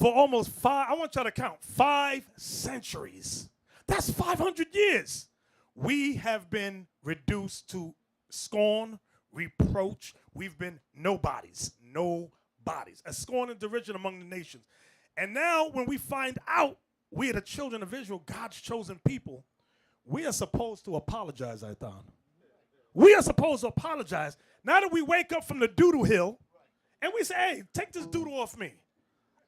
for almost I want y'all to count, 5 centuries. That's 500 years. We have been reduced to scorn, reproach. We've been nobodies. A scorn and derision among the nations. And now when we find out we are the children of Israel, God's chosen people, we are supposed to apologize, I thought. We are supposed to apologize. Now that we wake up from the doodle hill and we say, hey, take this doodle off me.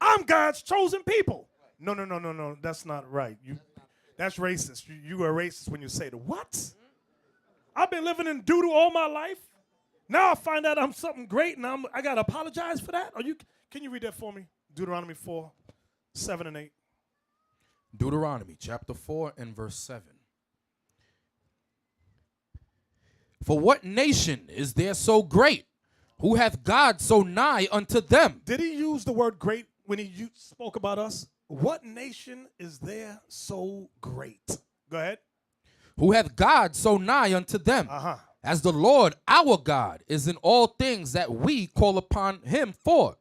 I'm God's chosen people. No. That's not right. That's racist. You are racist when you say that. What? I've been living in doodle all my life. Now I find out I'm something great and I got to apologize for that? Can you read that for me? Deuteronomy 4, 7 and 8. Deuteronomy chapter 4 and verse 7. For what nation is there so great, who hath God so nigh unto them? Did he use the word great when he spoke about us? What nation is there so great? Go ahead. Who hath God so nigh unto them? As the Lord our God is in all things that we call upon him for.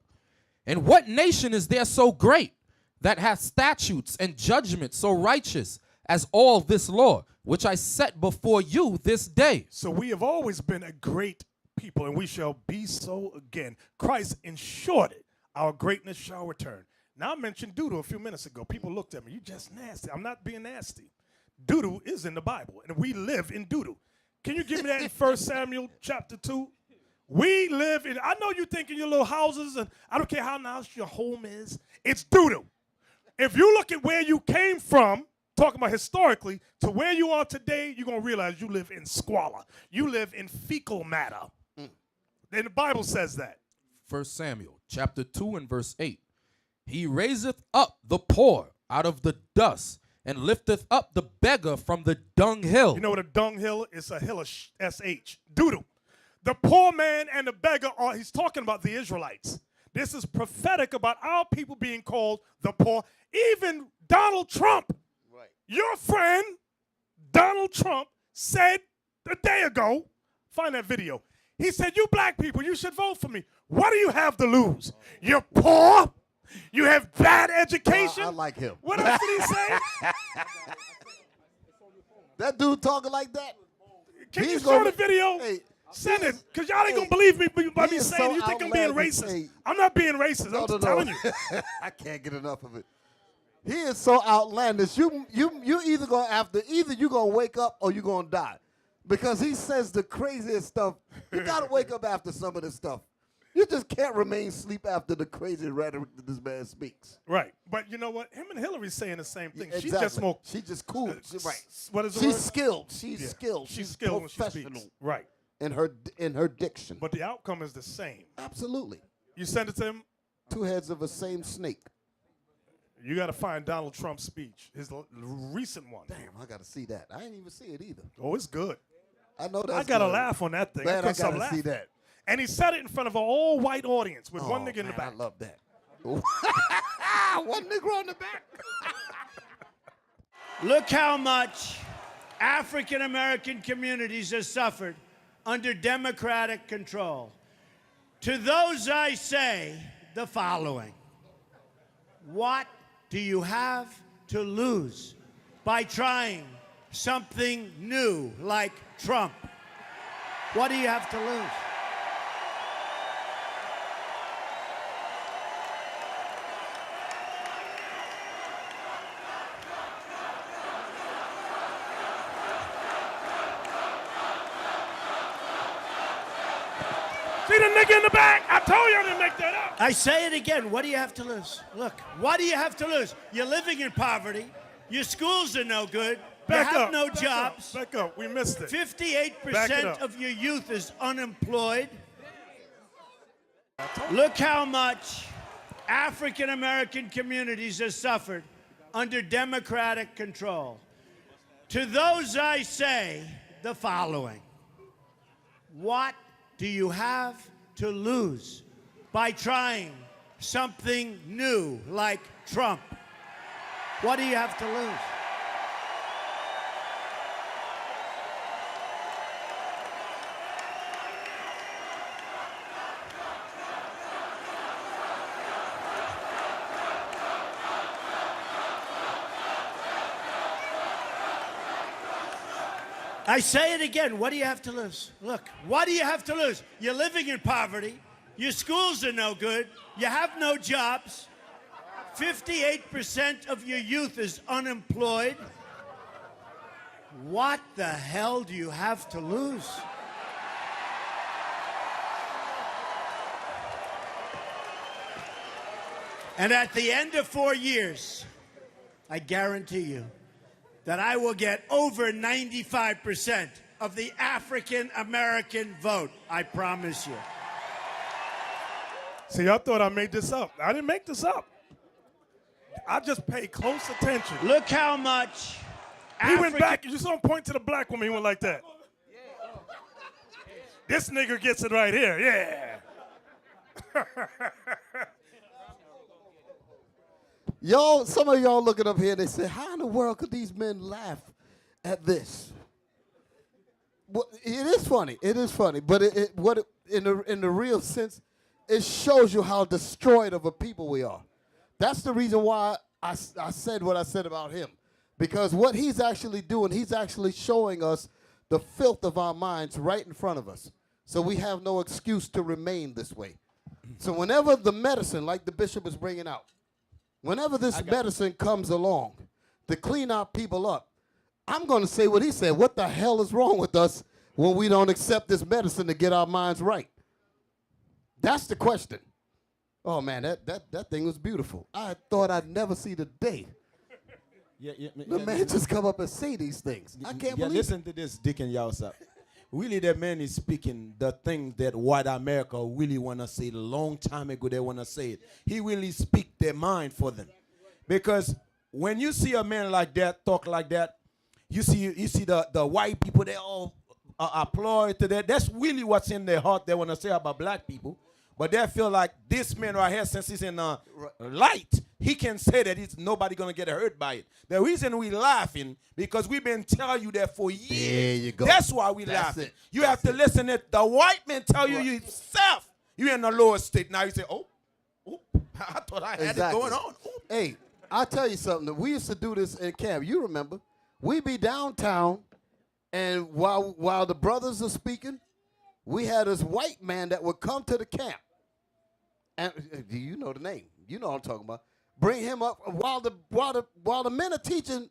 And what nation is there so great, that hath statutes and judgments so righteous as all this law, which I set before you this day? So we have always been a great people, and we shall be so again. Christ ensured it. Our greatness shall return. Now, I mentioned doodle a few minutes ago. People looked at me. You just nasty. I'm not being nasty. Doodle is in the Bible, and we live in doodle. Can you give me that in 1 Samuel chapter 2? We live in, I know you think in your little houses, and I don't care how nice your home is. It's doodle. If you look at where you came from, talking about historically, to where you are today, you're going to realize you live in squalor. You live in fecal matter. And the Bible says that. 1 Samuel chapter 2 and verse 8. He raiseth up the poor out of the dust, and lifteth up the beggar from the dunghill. You know what a dunghill is? A hill of SH. Doodle. The poor man and the beggar he's talking about the Israelites. This is prophetic about our people being called the poor. Even Donald Trump, your friend, Donald Trump, said a day ago, find that video, he said, you black people, you should vote for me. What do you have to lose? You're poor. You have bad education. I like him. What else did he say? That dude talking like that? Can you show the video? Send it, because y'all ain't going to believe me by me saying you think I'm being racist. I'm not being racist. I'm just telling you. I can't get enough of it. He is so outlandish. You either going to have to, either you're going to wake up or you're going to die. Because he says the craziest stuff. You got to wake up after some of this stuff. You just can't remain asleep after the crazy rhetoric that this man speaks. Right. But you know what? Him and Hillary's saying the same thing. Yeah, exactly. She's just more. She's just cool. Right. What is the She's word? skilled. She's skilled. She's skilled when she professional. speaks. Right. In her diction. But the outcome is the same. Absolutely. You send it to him? 2 heads of a same snake. You got to find Donald Trump's speech, his recent one. Damn, I got to see that. I didn't even see it either. Oh, it's good. I know that. I got to laugh on that thing. Man, I got to see that. And he said it in front of an all-white audience with one nigga in the back. I love that. One nigga on the back. Look how much African-American communities have suffered under Democratic control. To those I say the following. What do you have to lose by trying something new like Trump? What do you have to lose? See the nigga in the back? I told you I didn't make that up. I say it again. What do you have to lose? Look, what do you have to lose? You're living in poverty. Your schools are no good. Back you have up. no jobs. Back up. We missed it. 58% of your youth is unemployed. Look how much African-American communities have suffered under Democratic control. To those I say the following. What do you have to lose by trying something new like Trump? What do you have to lose? I say it again. What do you have to lose? Look, what do you have to lose? You're living in poverty. Your schools are no good. You have no jobs. 58% of your youth is unemployed. What the hell do you have to lose? And at the end of 4 years, I guarantee you that I will get over 95% of the African American vote. I promise you. See, I thought I made this up. I didn't make this up. I just paid close attention. Look how much He went back. You saw him point to the black woman. He went like that. This nigga gets it right here. Yeah. Y'all, some of y'all looking up here, they say, how in the world could these men laugh at this? Well, it is funny. It is funny. But in the real sense, it shows you how destroyed of a people we are. That's the reason why I said what I said about him. Because what he's actually doing, he's actually showing us the filth of our minds right in front of us. So we have no excuse to remain this way. So whenever the medicine, like the bishop is bringing out, whenever this medicine comes along to clean our people up, I'm going to say what he said. What the hell is wrong with us when we don't accept this medicine to get our minds right? That's the question. Oh, man, that thing was beautiful. I thought I'd never see the day. The man just come up and say these things. I can't believe listen to this, Deacon Yausa. Really, that man is speaking the thing that white America really want to say. A long time ago, they want to say it. He really speak their mind for them. Because when you see a man like that, talk like that, you see the white people, they all applaud to that. That's really what's in their heart they want to say about black people. But they feel like this man right here, since he's in light, he can say that nobody going to get hurt by it. The reason we laughing, because we've been telling you that for years. There you go. That's why we laughing. You have to listen to the white man tell you yourself. You're in the lower state. Now you say, oh, I thought I had it going on. Ooh. Hey, I'll tell you something. We used to do this in camp. You remember. We'd be downtown, and while the brothers are speaking, we had this white man that would come to the camp. And you know the name. You know what I'm talking about. Bring him up while the men are teaching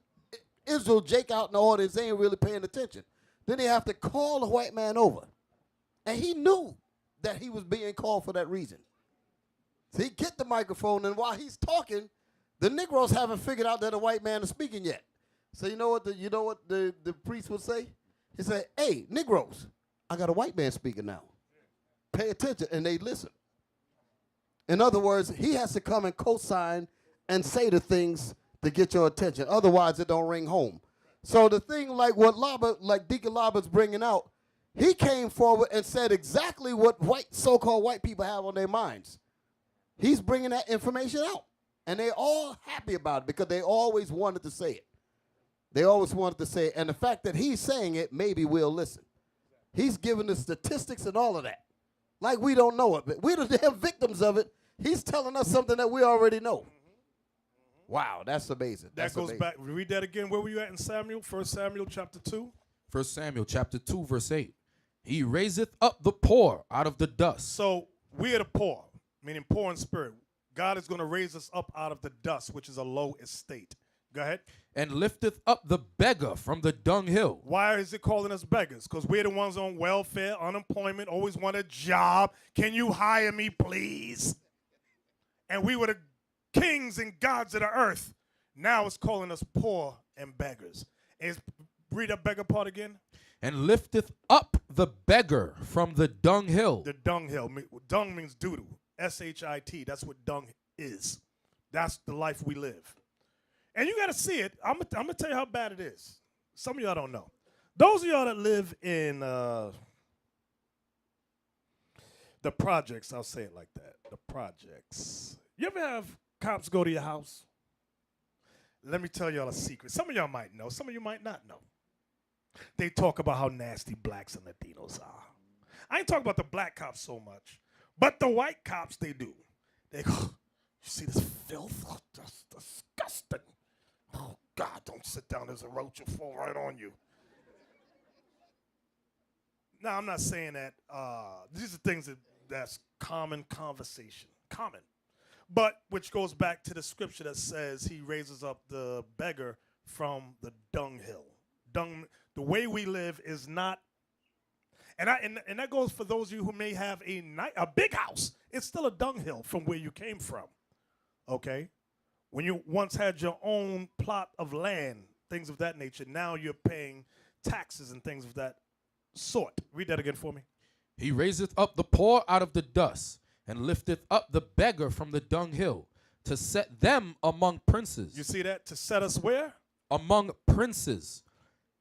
Israel, Jake out in the audience, they ain't really paying attention. Then they have to call the white man over. And he knew that he was being called for that reason. So he get the microphone, and while he's talking, the Negroes haven't figured out that a white man is speaking yet. So you know what the priest would say? He said, hey, Negroes, I got a white man speaking now. Pay attention, and they listen. In other words, he has to come and co-sign and say the things to get your attention. Otherwise, it don't ring home. So the thing like Deacon Lobert's bringing out, he came forward and said exactly what so-called white people have on their minds. He's bringing that information out. And they all happy about it because they always wanted to say it. They always wanted to say it. And the fact that he's saying it, maybe we'll listen. He's giving the statistics and all of that. Like we don't know it, but we're the damn victims of it. He's telling us something that we already know. Wow, that's amazing. That goes back. Read that again. Where were you at in Samuel? 1 Samuel chapter 2. 1 Samuel chapter 2, verse 8. He raiseth up the poor out of the dust. So we are the poor, meaning poor in spirit. God is going to raise us up out of the dust, which is a low estate. Go ahead. And lifteth up the beggar from the dunghill. Why is it calling us beggars? Because we're the ones on welfare, unemployment, always want a job. Can you hire me, please? And we were the kings and gods of the earth. Now it's calling us poor and beggars. Read that beggar part again. And lifteth up the beggar from the dunghill. The dunghill. Dung means doo-doo. S-H-I-T. That's what dung is. That's the life we live. And you got to see it. I'm going to tell you how bad it is. Some of y'all don't know. Those of y'all that live in the projects, I'll say it like that, the projects. You ever have cops go to your house? Let me tell y'all a secret. Some of y'all might know. Some of you might not know. They talk about how nasty blacks and Latinos are. I ain't talking about the black cops so much, but the white cops, they do. They go, you see this filth? Oh, that's disgusting. Oh, God, don't sit down. There's a roach will fall right on you. Now, I'm not saying that these are things that's common conversation. Common. But which goes back to the scripture that says he raises up the beggar from the dunghill. The way we live is not, and that goes for those of you who may have a big house. It's still a dunghill from where you came from. Okay? When you once had your own plot of land, things of that nature, now you're paying taxes and things of that sort. Read that again for me. He raiseth up the poor out of the dust, and lifteth up the beggar from the dunghill, to set them among princes. You see that? To set us where? Among princes,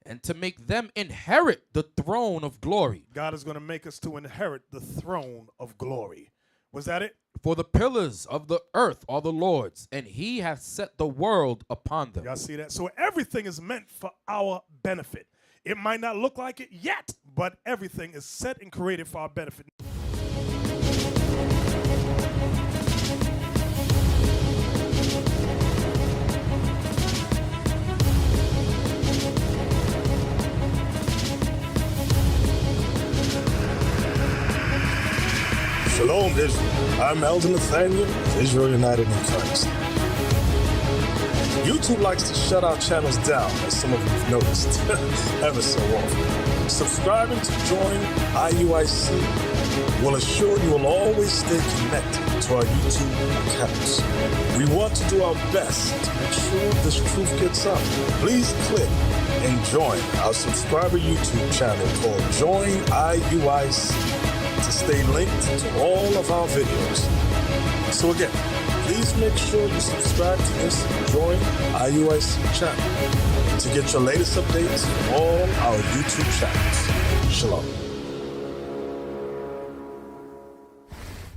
and to make them inherit the throne of glory. God is going to make us to inherit the throne of glory. Was that it? For the pillars of the earth are the Lord's, and he hath set the world upon them. Y'all see that? So everything is meant for our benefit. It might not look like it yet, but everything is set and created for our benefit. Shalom, Israel. I'm Elder Nathaniel, Israel United in Christ. YouTube likes to shut our channels down, as some of you have noticed, ever so often. Subscribing to join IUIC will assure you will always stay connected to our YouTube accounts. We want to do our best to make sure this truth gets out. Please click and join our subscriber YouTube channel called Join IUIC to stay linked to all of our videos. So again, please make sure you subscribe to this Join IUIC channel to get your latest updates from all our YouTube channels. Shalom.